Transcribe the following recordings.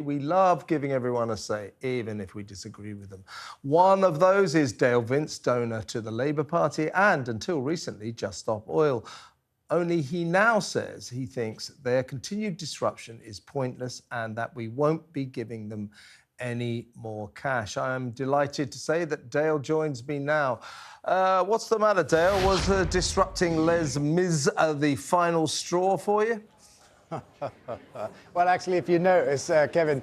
We love giving everyone a say, even if we disagree with them. One of those is Dale Vince, donor to the Labour Party and, until recently, Just Stop Oil. Only he now says he thinks their continued disruption is pointless and that we won't be giving them any more cash. I am delighted to say that Dale joins me now. What's the matter, Dale? Was disrupting Les Mis the final straw for you? Well, actually, if you notice, Kevin,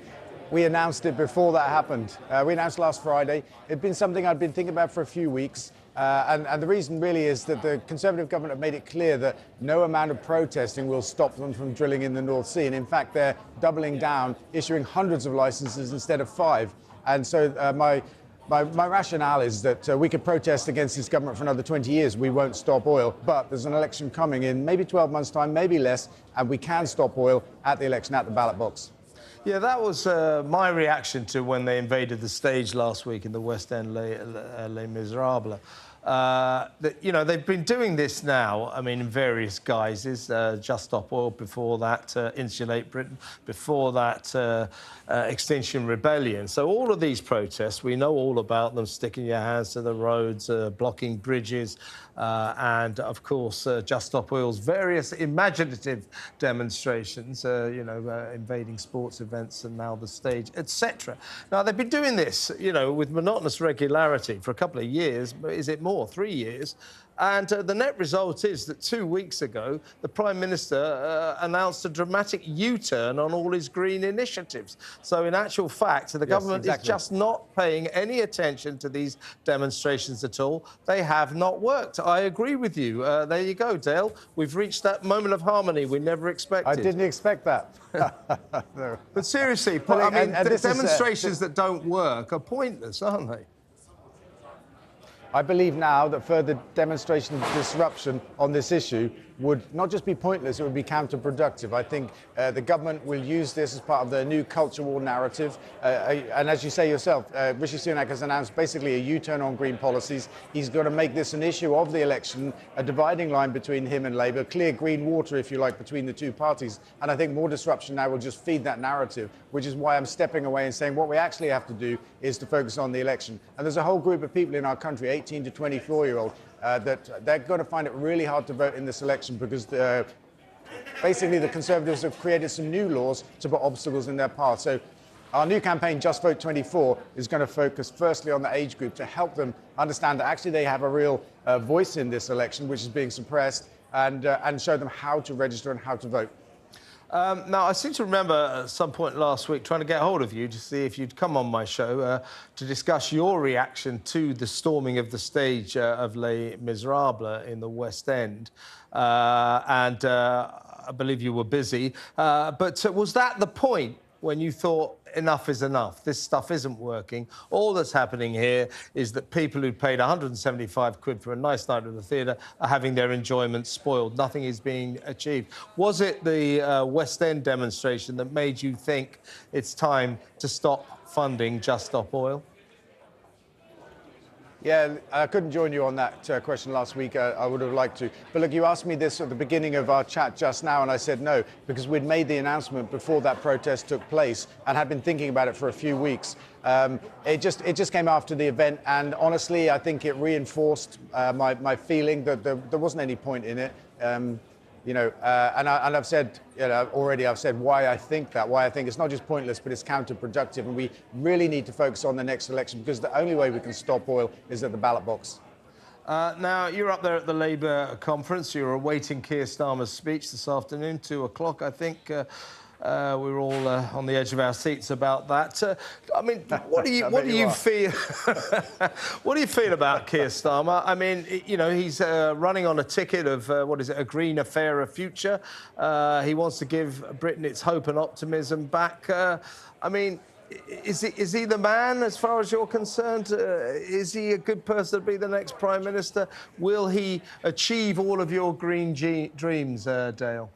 we announced it before that happened. We announced last Friday. It'd been something I'd been thinking about for a few weeks. And the reason really is that the Conservative government have made it clear that no amount of protesting will stop them from drilling in the North Sea. And in fact, they're doubling down, issuing hundreds of licenses instead of 5. And so my rationale is that we could protest against this government for another 20 years. We won't stop oil, but there's an election coming in maybe 12 months' time, maybe less, and we can stop oil at the election, at the ballot box. Yeah, that was my reaction to when they invaded the stage last week in the West End, Les Miserables. You know, they've been doing this now, I mean, in various guises. Just Stop Oil, before that, Insulate Britain, before that, Extinction Rebellion. So all of these protests, we know all about them, sticking your hands to the roads, blocking bridges, and, of course, Just Stop Oil's various imaginative demonstrations, you know, invading sports events and now the stage, etc. Now, they've been doing this, you know, with monotonous regularity for a couple of years. Is it more? 3 years. And the net result is that 2 weeks ago, the Prime Minister announced a dramatic U-turn on all his green initiatives. So in actual fact, the government is just not paying any attention to these demonstrations at all. They have not worked. I agree with you. There you go, Dale. We've reached that moment of harmony we never expected. I didn't expect that. No. But seriously, I mean, the demonstrations that don't work are pointless, aren't they? I believe now that further demonstration of disruption on this issue would not just be pointless, it would be counterproductive. I think the government will use this as part of their new culture war narrative. And as you say yourself, Rishi Sunak has announced basically a U-turn on green policies. He's going to make this an issue of the election, a dividing line between him and Labour, clear green water, if you like, between the two parties. And I think more disruption now will just feed that narrative, which is why I'm stepping away and saying what we actually have to do is to focus on the election. And there's a whole group of people in our country, 18 to 24-year-old, that they're going to find it really hard to vote in this election because basically the Conservatives have created some new laws to put obstacles in their path. So our new campaign, Just Vote 24, is going to focus firstly on the age group to help them understand that actually they have a real voice in this election, which is being suppressed, and show them how to register and how to vote. Now, I seem to remember at some point last week trying to get hold of you to see if you'd come on my show to discuss your reaction to the storming of the stage of Les Miserables in the West End. And I believe you were busy. But was that the point when you thought enough is enough? This stuff isn't working. All that's happening here is that people who paid 175 quid for a nice night at the theatre are having their enjoyment spoiled. Nothing is being achieved. Was it the West End demonstration that made you think it's time to stop funding Just Stop Oil? Yeah, I couldn't join you on that question last week. I would have liked to. But look, you asked me this at the beginning of our chat just now, and I said no, because we'd made the announcement before that protest took place and had been thinking about it for a few weeks. It just came after the event, and honestly, I think it reinforced my feeling that there wasn't any point in it. You know, and I've said, you know, already I've said why I think that, why I think it's not just pointless, but it's counterproductive. And we really need to focus on the next election because the only way we can stop oil is at the ballot box. Now, you're up there at the Labour conference. You're awaiting Keir Starmer's speech this afternoon, 2 o'clock, I think. We're all on the edge of our seats about that. I mean, what do you feel? What do you feel about Keir Starmer? I mean, you know, he's running on a ticket of what is it, a greener, fairer future. He wants to give Britain its hope and optimism back. I mean, is he the man as far as you're concerned? Is he a good person to be the next Prime Minister? Will he achieve all of your green dreams, Dale?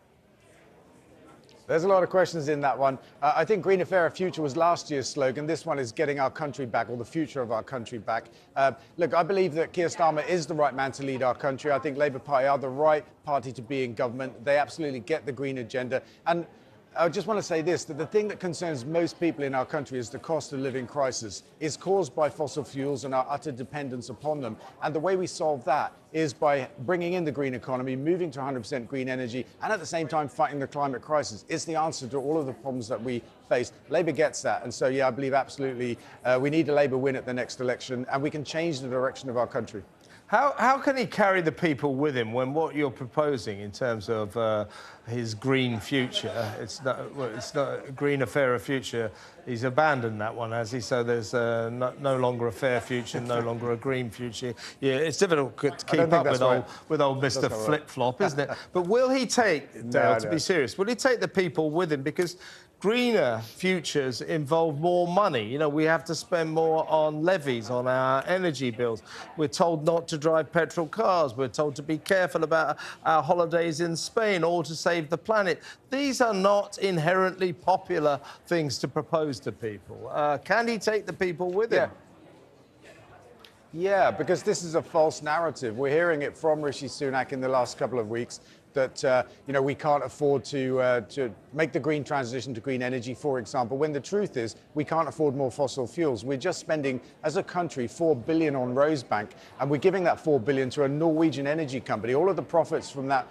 There's a lot of questions in that one. I think Greener, Fairer Future was last year's slogan. This one is getting our country back, or the future of our country back. Look, I believe that Keir Starmer is the right man to lead our country. I think Labour Party are the right party to be in government. They absolutely get the green agenda. And I just want to say this, that the thing that concerns most people in our country is the cost of living crisis. It's caused by fossil fuels and our utter dependence upon them. And the way we solve that is by bringing in the green economy, moving to 100% green energy, and at the same time fighting the climate crisis. It's the answer to all of the problems that we face. Labour gets that. And so, yeah, I believe absolutely we need a Labour win at the next election, and we can change the direction of our country. How can he carry the people with him when what you're proposing in terms of his green future, it's not a greener, fairer future, he's abandoned that one, has he? So there's no longer a fair future, no longer a green future. Yeah, it's difficult to keep up with old Mr. Flip-Flop, isn't it? But will he take, Dale, to be serious, will he take the people with him? Because greener futures involve more money. You know, we have to spend more on levies, on our energy bills. We're told not to drive petrol cars. We're told to be careful about our holidays in Spain, all to save the planet. These are not inherently popular things to propose to people. Can he take the people with him? Yeah, because this is a false narrative. We're hearing it from Rishi Sunak in the last couple of weeks that we can't afford to make the green transition to green energy, for example, when the truth is we can't afford more fossil fuels. We're just spending, as a country, $4 billion on Rosebank, and we're giving that $4 billion to a Norwegian energy company. All of the profits from that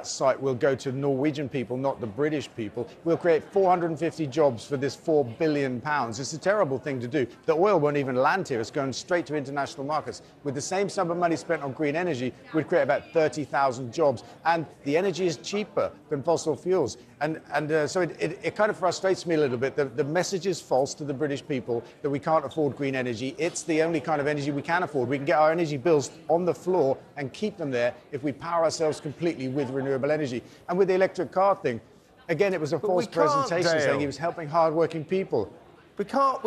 site will go to Norwegian people, not the British people. We'll create 450 jobs for this £4 billion. It's a terrible thing to do. The oil won't even land here. It's going straight to international markets. With the same sum of money spent on green energy, we'd create about 30,000 jobs. And the energy is cheaper than fossil fuels. So it kind of frustrates me a little bit. The message is false to the British people that we can't afford green energy. It's the only kind of energy we can afford. We can get our energy bills on the floor and keep them there if we power ourselves completely with renewable energy. And with the electric car thing, again, it was a false presentation saying he was helping hard-working people. We can't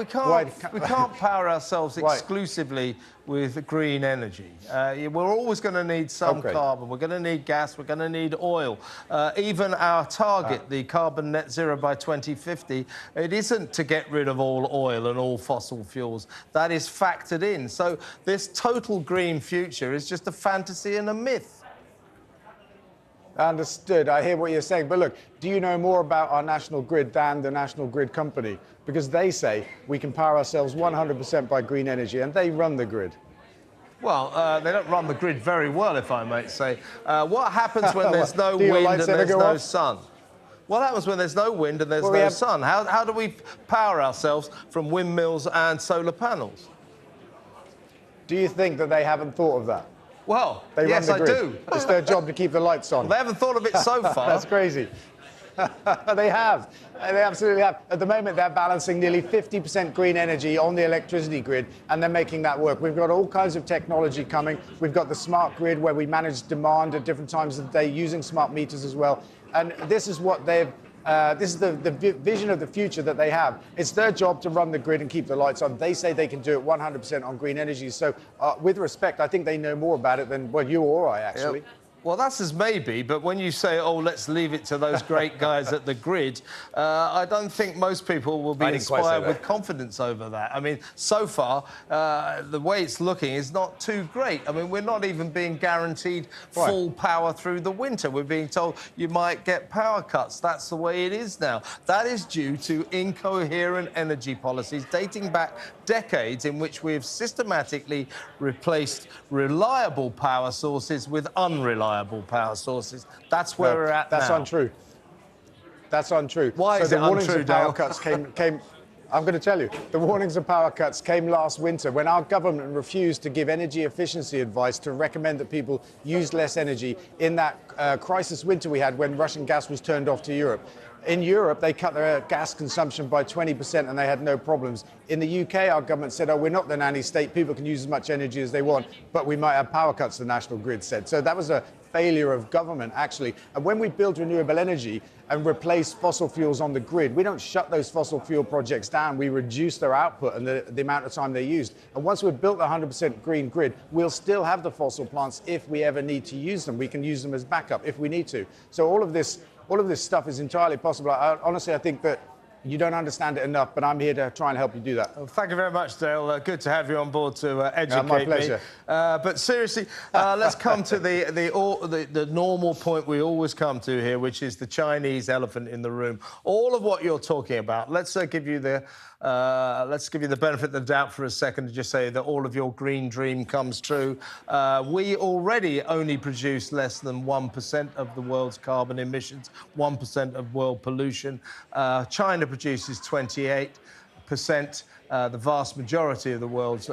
power ourselves exclusively with green energy. We're always going to need some carbon. We're going to need gas. We're going to need oil. Even our target, the carbon net zero by 2050, it isn't to get rid of all oil and all fossil fuels. That is factored in. So this total green future is just a fantasy and a myth. Understood. I hear what you're saying. But look, do you know more about our national grid than the National Grid company? Because they say we can power ourselves 100% by green energy, and they run the grid. Well, they don't run the grid very well, if I might say. What happens when there's no wind and there's no sun? What happens when there's no wind and there's no sun? How do we power ourselves from windmills and solar panels? Do you think that they haven't thought of that? Well, yes, I do. It's their job to keep the lights on. Well, they haven't thought of it so far. That's crazy. They have. They absolutely have. At the moment, they're balancing nearly 50% green energy on the electricity grid, and they're making that work. We've got all kinds of technology coming. We've got the smart grid where we manage demand at different times of the day using smart meters as well. And this is what they've this is the vision of the future that they have. It's their job to run the grid and keep the lights on. They say they can do it 100% on green energy. So with respect, I think they know more about it than, well, you or I, actually. Yep. Well, that's as maybe, but when you say, oh, let's leave it to those great guys at the grid, I don't think most people will be inspired with confidence over that. I mean, so far, the way it's looking is not too great. I mean, we're not even being guaranteed full power through the winter. We're being told you might get power cuts. That's the way it is now. That is due to incoherent energy policies dating back decades in which we've systematically replaced reliable power sources with unreliable power sources. That's where we're at now. That's untrue. That's untrue. Why is it untrue, Dale? Power cuts came. I'm going to tell you. The warnings of power cuts came last winter when our government refused to give energy efficiency advice to recommend that people use less energy in that crisis winter we had when Russian gas was turned off to Europe. In Europe, they cut their gas consumption by 20% and they had no problems. In the UK, our government said, oh, we're not the nanny state. People can use as much energy as they want, but we might have power cuts, the National Grid said. So that was a failure of government, actually. And when we build renewable energy and replace fossil fuels on the grid, we don't shut those fossil fuel projects down. We reduce their output and the amount of time they're used. And once we've built the 100% green grid, we'll still have the fossil plants if we ever need to use them. We can use them as backup if we need to. So all of this stuff is entirely possible. Honestly, I think that You don't understand it enough, but I'm here to try and help you do that. Well, thank you very much, Dale. Good to have you on board to educate my pleasure. me. But seriously, let's come to the normal point we always come to here, which is the Chinese elephant in the room. All of what you're talking about. Let's give you the benefit of the doubt for a second to just say that all of your green dream comes true. We already only produce less than 1% of the world's carbon emissions, 1% of world pollution. China produces 28%. The vast majority of the world's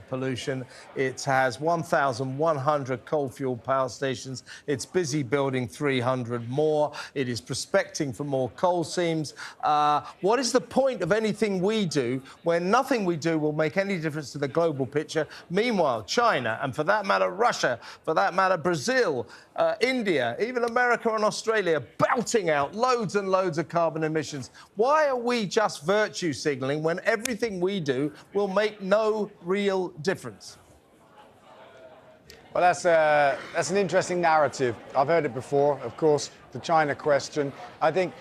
pollution. It has 1,100 coal-fueled power stations. It's busy building 300 more. It is prospecting for more coal seams. What is the point of anything we do when nothing we do will make any difference to the global picture? Meanwhile, China, and for that matter, Russia, for that matter, Brazil, India, even America and Australia, belting out loads and loads of carbon emissions. Why are we just virtue signalling when everything we do will make no real difference? Well, that's an interesting narrative. I've heard it before, of course, the China question. I think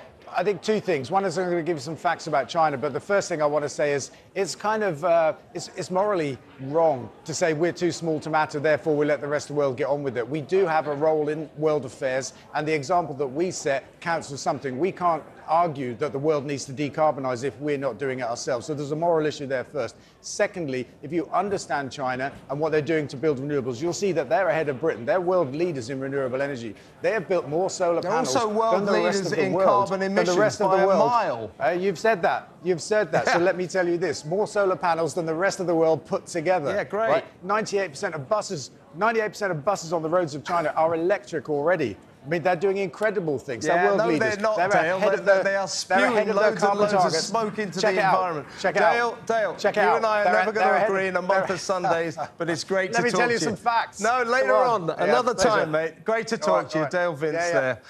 two things. One is I'm going to give you some facts about China, but the first thing I want to say is it's kind of it's morally wrong to say we're too small to matter, therefore we let the rest of the world get on with it. We do have a role in world affairs, and the example that we set counts for something. We can't argue that the world needs to decarbonise if we're not doing it ourselves. So there's a moral issue there first. Secondly, if you understand China and what they're doing to build renewables, you'll see that they're ahead of Britain. They're world leaders in renewable energy. They have built more solar panels also world than the rest leaders of the in world, carbon than the emissions rest of the by a world. mile. You've said that. You've said that. So let me tell you this: more solar panels than the rest of the world put together. Yeah, great. Right? 98% of buses on the roads of China are electric already. I mean, they're doing incredible things. Yeah, they're world no, leaders. they're not, they're Dale. They are spewing loads and loads of smoke into the environment. Dale, you and I are never going to agree in a month of Sundays, but it's great to talk to you. Let me tell you some facts. No, later on. Another time, mate. Great to talk to you. Dale Vince there.